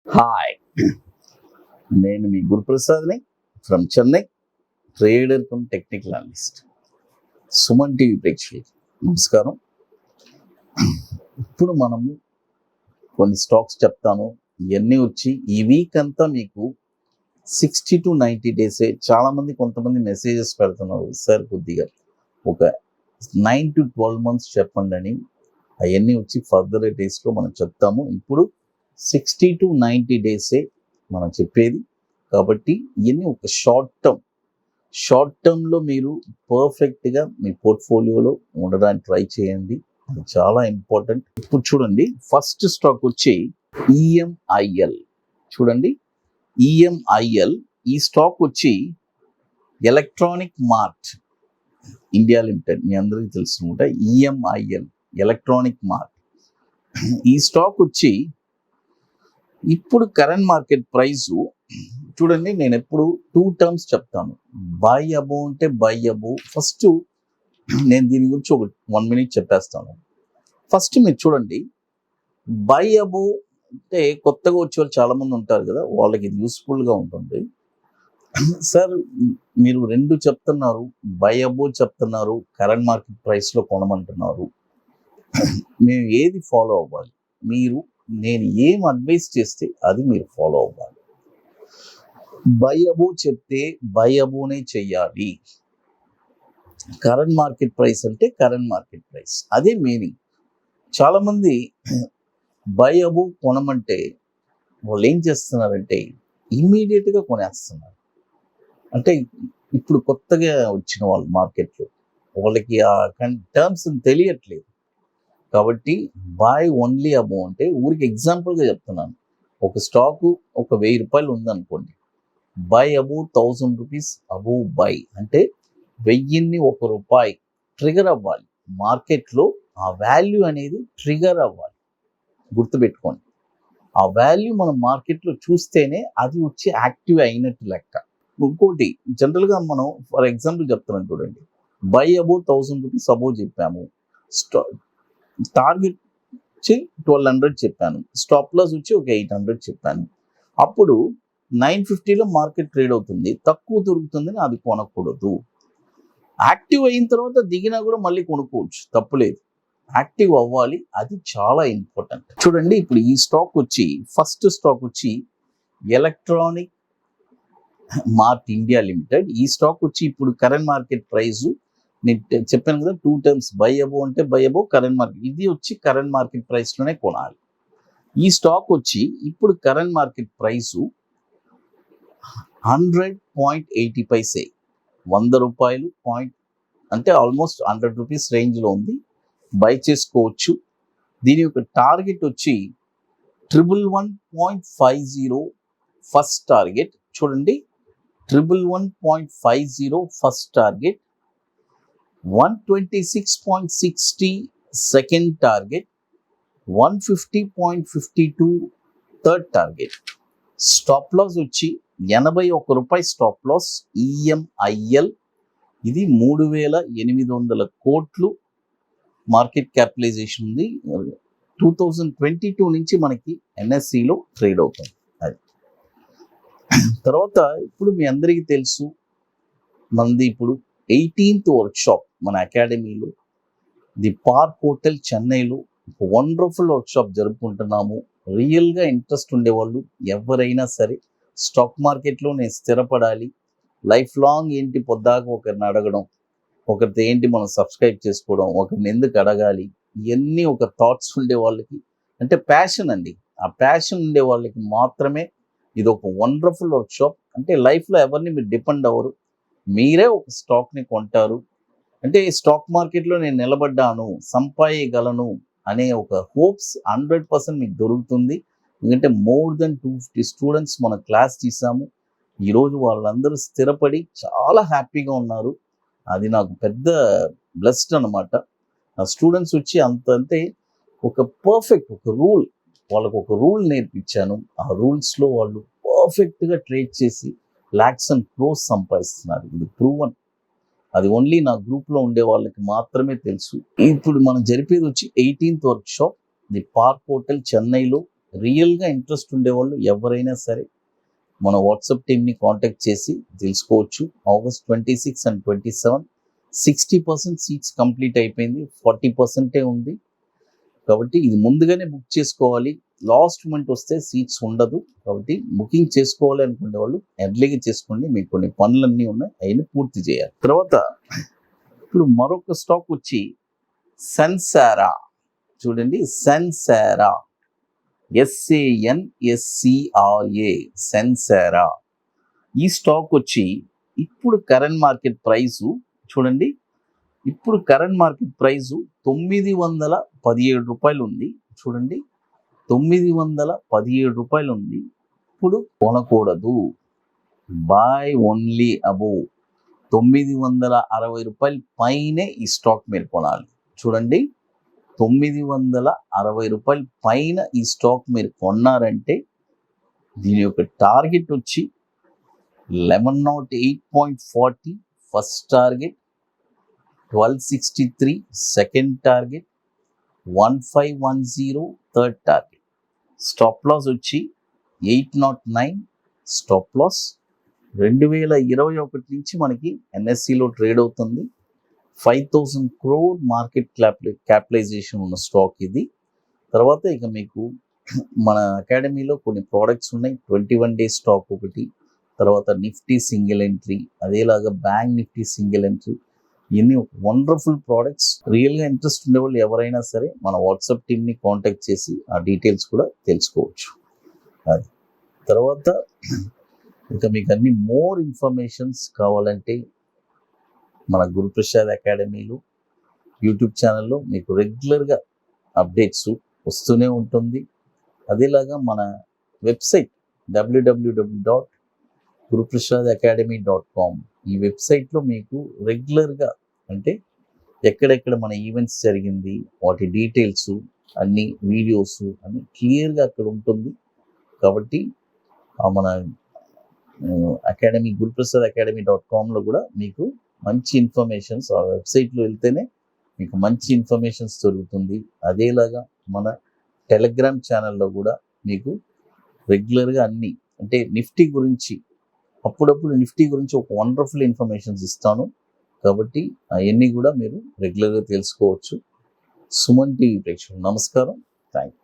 Hi, నేను మీ గురుప్రసాద్ని from Chennai, trader cum technical analyst. Suman TV ప్రేక్షకులకి నమస్కారం. ఇప్పుడు మనము కొన్ని స్టాక్స్ చెప్తాను. ఇవన్నీ వచ్చి ఈ వీక్ అంతా మీకు 60 to 90 డేసే. చాలామంది కొంతమంది మెసేజెస్ పెడుతున్నారు, సార్ కొద్దిగా ఒక 9 to 12 months చెప్పండి అని. అవన్నీ వచ్చి ఫర్దర్ డేస్లో మనం చెప్తాము. ఇప్పుడు 60 to 90 డేసే మనం చెప్పేది కాబట్టి ఇవన్నీ ఒక షార్ట్ టర్మ్లో మీరు పర్ఫెక్ట్గా మీ పోర్ట్ఫోలియోలో ఉండడానికి ట్రై చేయండి. అది చాలా ఇంపార్టెంట్. ఇప్పుడు చూడండి, ఫస్ట్ స్టాక్ వచ్చి ఈఎంఐఎల్. చూడండి, ఈఎంఐఎల్ ఈ స్టాక్ వచ్చి ఎలక్ట్రానిక్ మార్ట్ ఇండియా లిమిటెడ్. మీ అందరికీ తెలుసుకుంటా ఈఎంఐఎల్ ఎలక్ట్రానిక్ మార్ట్. ఈ స్టాక్ వచ్చి ఇప్పుడు కరెంట్ మార్కెట్ ప్రైసు చూడండి, నేను ఎప్పుడు 2 టర్మ్స్ చెప్తాను. బై అబో అంటే బై అబో. ఫస్ట్ నేను దీని గురించి ఒక 1 minute చెప్పేస్తాను. ఫస్ట్ మీరు చూడండి, బై అబో అంటే కొత్తగా వచ్చే వాళ్ళు చాలామంది ఉంటారు కదా, వాళ్ళకి ఇది యూస్ఫుల్గా ఉంటుంది. సార్ మీరు 2 చెప్తున్నారు, బై అబో చెప్తున్నారు, కరెంట్ మార్కెట్ ప్రైస్లో కొనమంటున్నారు. మేము ఏది ఫాలో అవ్వాలి? నేను ఏం అడ్వైస్ చేస్తే అది మీరు ఫాలో అవ్వాలి. బై అబో చెప్తే బై అబోనే చెయ్యాలి. కరెంట్ మార్కెట్ ప్రైస్ అంటే కరెంట్ మార్కెట్ ప్రైస్, అదే మీనింగ్. చాలామంది బై అబో కొనమంటే వాళ్ళు ఏం చేస్తున్నారంటే ఇమ్మీడియట్గా కొనేస్తున్నారు. అంటే ఇప్పుడు కొత్తగా వచ్చిన వాళ్ళు మార్కెట్లో, వాళ్ళకి ఆ టర్మ్స్ తెలియట్లేదు. కాబట్టి బై ఓన్లీ అబో అంటే, ఊరికి ఎగ్జాంపుల్గా చెప్తున్నాను, ఒక స్టాకు ఒక 1000 రూపాయలు ఉందనుకోండి, by above 1000 rupees above by అంటే 1000ని ₹1 ట్రిగర్ అవ్వాలి. మార్కెట్లో ఆ వాల్యూ అనేది ట్రిగర్ అవ్వాలి, గుర్తుపెట్టుకోండి. ఆ వాల్యూ మనం మార్కెట్లో చూస్తేనే అది వచ్చి యాక్టివ్ అయినట్టు లెక్క. ఇంకోటి, జనరల్గా మనం ఫర్ ఎగ్జాంపుల్ చెప్తున్నాం చూడండి, బై అబో 1000 రూపీస్ అబో చెప్పాము, టార్గెట్ వచ్చి 1200 చెప్పాను, స్టాప్ లాస్ వచ్చి ఒక 800 చెప్పాను. అప్పుడు 950లో మార్కెట్ ట్రేడ్ అవుతుంది, తక్కువ దొరుకుతుందని అది కొనకూడదు. యాక్టివ్ అయిన తర్వాత దిగినా కూడా మళ్ళీ కొనుక్కోవచ్చు, తప్పులేదు. యాక్టివ్ అవ్వాలి, అది చాలా ఇంపార్టెంట్. చూడండి, ఇప్పుడు ఈ స్టాక్ వచ్చి ఫస్ట్ స్టాక్ వచ్చి ఎలక్ట్రానిక్ మార్ట్ ఇండియా లిమిటెడ్. ఈ స్టాక్ వచ్చి ఇప్పుడు కరెంట్ మార్కెట్ ప్రైస్ నేను చెప్పాను కదా, 2 టర్మ్స్, బై అబో అంటే బై అబో, కరెంట్ మార్కెట్. ఇది వచ్చి కరెంట్ మార్కెట్ ప్రైస్లోనే కొనాలి. ఈ స్టాక్ వచ్చి ఇప్పుడు కరెంట్ మార్కెట్ ప్రైసు 100.80 పైసే, ₹100 అంటే ఆల్మోస్ట్ 100 రూపీస్ రేంజ్లో ఉంది. బై చేసుకోవచ్చు. దీని యొక్క టార్గెట్ వచ్చి 111.50 ఫస్ట్ టార్గెట్. చూడండి, 111.50 first target, 126.60 second target, 150.52 third target. Stop loss వచ్చి ₹81 స్టాప్ లాస్. ఈఎంఐఎల్ ఇది 3,800 కోట్లు మార్కెట్ క్యాపిటలైజేషన్ ఉంది. 2022 నుంచి మనకి ఎన్ఎస్సిలో ట్రేడ్ అవుతుంది. అది తర్వాత ఇప్పుడు మీ అందరికీ తెలుసు, మనది ఇప్పుడు 18th వర్క్షాప్ మన అకాడమీలో, ది పార్క్ హోటల్ చెన్నైలో ఒక వండర్ఫుల్ వర్క్షాప్ జరుపుకుంటున్నాము. రియల్గా ఇంట్రెస్ట్ ఉండేవాళ్ళు ఎవరైనా సరే, స్టాక్ మార్కెట్లో నేను స్థిరపడాలి, లైఫ్ లాంగ్ ఏంటి పొద్దాక ఒకరిని అడగడం, ఒకరితో ఏంటి మనం సబ్స్క్రైబ్ చేసుకోవడం, ఒకరిని ఎందుకు అడగాలి, ఇవన్నీ ఒక థాట్స్ ఉండే వాళ్ళకి, అంటే ప్యాషన్ అండి, ఆ ప్యాషన్ ఉండే వాళ్ళకి మాత్రమే ఇది ఒక వండర్ఫుల్ వర్క్షాప్. అంటే లైఫ్లో ఎవరిని మీరు డిపెండ్ అవ్వరు, మీరే ఒక స్టాక్ని కొంటారు. అంటే స్టాక్ మార్కెట్లో నేను నిలబడ్డాను, సంపాదించగలను అనే ఒక హోప్స్ 100% మీకు దొరుకుతుంది. ఎందుకంటే మోర్ దెన్ 250 స్టూడెంట్స్ మన క్లాస్ తీసాము. ఈరోజు వాళ్ళందరూ స్థిరపడి చాలా హ్యాపీగా ఉన్నారు. అది నాకు పెద్ద బ్లెస్డ్ అనమాట. నా స్టూడెంట్స్ వచ్చి అంటే ఒక పర్ఫెక్ట్ ఒక రూల్, వాళ్ళకు ఒక రూల్ నేర్పించాను. ఆ రూల్స్లో వాళ్ళు పర్ఫెక్ట్గా ట్రేడ్ చేసి లాక్స్ అండ్ క్రోర్స్ సంపాదిస్తున్నారు. ఇది ప్రూవన్. అది ఓన్లీ నా గ్రూప్లో ఉండే వాళ్ళకి మాత్రమే తెలుసు. ఇప్పుడు మనం జరిపేది వచ్చి 18th workshop, the park hotel చెన్నైలో రియల్గా ఇంట్రెస్ట్ ఉండేవాళ్ళు ఎవరైనా సరే మన వాట్సాప్ టీమ్ని కాంటాక్ట్ చేసి తెలుసుకోవచ్చు. August 26 and 27 60% సీట్స్ కంప్లీట్ అయిపోయింది, 40% ఉంది. కాబట్టి ఇది ముందుగానే బుక్ చేసుకోవాలి. లాస్ట్ మూమెంట్ వస్తే సీట్స్ ఉండదు. కాబట్టి బుకింగ్ చేసుకోవాలి అనుకునే వాళ్ళు ఎర్లీగా చేసుకోండి. మీకు కొన్ని పనులన్నీ ఉన్నాయి, అవన్నీ పూర్తి చేయాలి. తర్వాత ఇప్పుడు మరొక స్టాక్ వచ్చి సన్సారా. చూడండి, సన్సారా, SANSCRA, సన్సారా. ఈ స్టాక్ వచ్చి ఇప్పుడు కరెంట్ మార్కెట్ ప్రైసు చూడండి, ఇప్పుడు కరెంట్ మార్కెట్ ప్రైసు 917 రూపాయలు ఉంది. చూడండి, 917 రూపాయలు ఉంది. ఇప్పుడు కొనకూడదు, బై ఓన్లీ అబోవ్ 960 రూపాయల పైనే ఈ స్టాక్ మీరు కొనాలి. చూడండి, 960 రూపాయల పైన ఈ స్టాక్ మీరు కొన్నారంటే దీని యొక్క టార్గెట్ వచ్చి 1108.40 first target, 1263 second target, 1510 third target. Stop loss వచ్చి 809 స్టాప్ లాస్. 2021 నుంచి మనకి NSEలో ట్రేడ్ అవుతుంది. 5000 crore మార్కెట్ క్యాపిటలైజేషన్ ఉన్న స్టాక్ ఇది. తర్వాత ఇక మీకు మన అకాడమీలో కొన్ని ప్రోడక్ట్స్ ఉన్నాయి. 21 days స్టాక్ ఒకటి, తర్వాత నిఫ్టీ సింగిల్ ఎంట్రీ, అదేలాగా బ్యాంక్ నిఫ్టీ సింగిల్ ఎంట్రీ, ఇన్ని వండర్ఫుల్ ప్రోడక్ట్స్. రియల్గా ఇంట్రెస్ట్ ఉండేవాళ్ళు ఎవరైనా సరే మన వాట్సాప్ టీమ్ని కాంటాక్ట్ చేసి ఆ డీటెయిల్స్ కూడా తెలుసుకోవచ్చు. అది తర్వాత ఇంకా మీకు అన్ని మోర్ ఇన్ఫర్మేషన్స్ కావాలంటే మన గురుప్రసాద్ అకాడమీలో యూట్యూబ్ ఛానల్లో మీకు రెగ్యులర్గా అప్డేట్స్ వస్తూనే ఉంటుంది. అదేలాగా మన వెబ్సైట్ www.guruprasadacademy.com, ఈ వెబ్సైట్లో మీకు రెగ్యులర్గా అంటే ఎక్కడెక్కడ మన ఈవెంట్స్ జరిగింది, వాటి డీటెయిల్స్ అన్ని, వీడియోస్ అన్ని క్లియర్గా అక్కడ ఉంటుంది. కాబట్టి మన అకాడమీ guruprasadacademy.comలో కూడా మీకు మంచి ఇన్ఫర్మేషన్స్, ఆ వెబ్సైట్లో వెళ్తేనే మీకు మంచి ఇన్ఫర్మేషన్స్ దొరుకుతుంది. అదేలాగా మన టెలిగ్రామ్ ఛానల్లో కూడా మీకు రెగ్యులర్గా అన్ని అంటే నిఫ్టీ గురించి, అప్పుడప్పుడు నిఫ్టీ గురించి ఒక వండర్ఫుల్ ఇన్ఫర్మేషన్స్ ఇస్తాను. కాబట్టి అవన్నీ కూడా మీరు రెగ్యులర్గా తెలుసుకోవచ్చు. సుమన్ టీవీ ప్రేక్షకులు నమస్కారం, థ్యాంక్ యూ.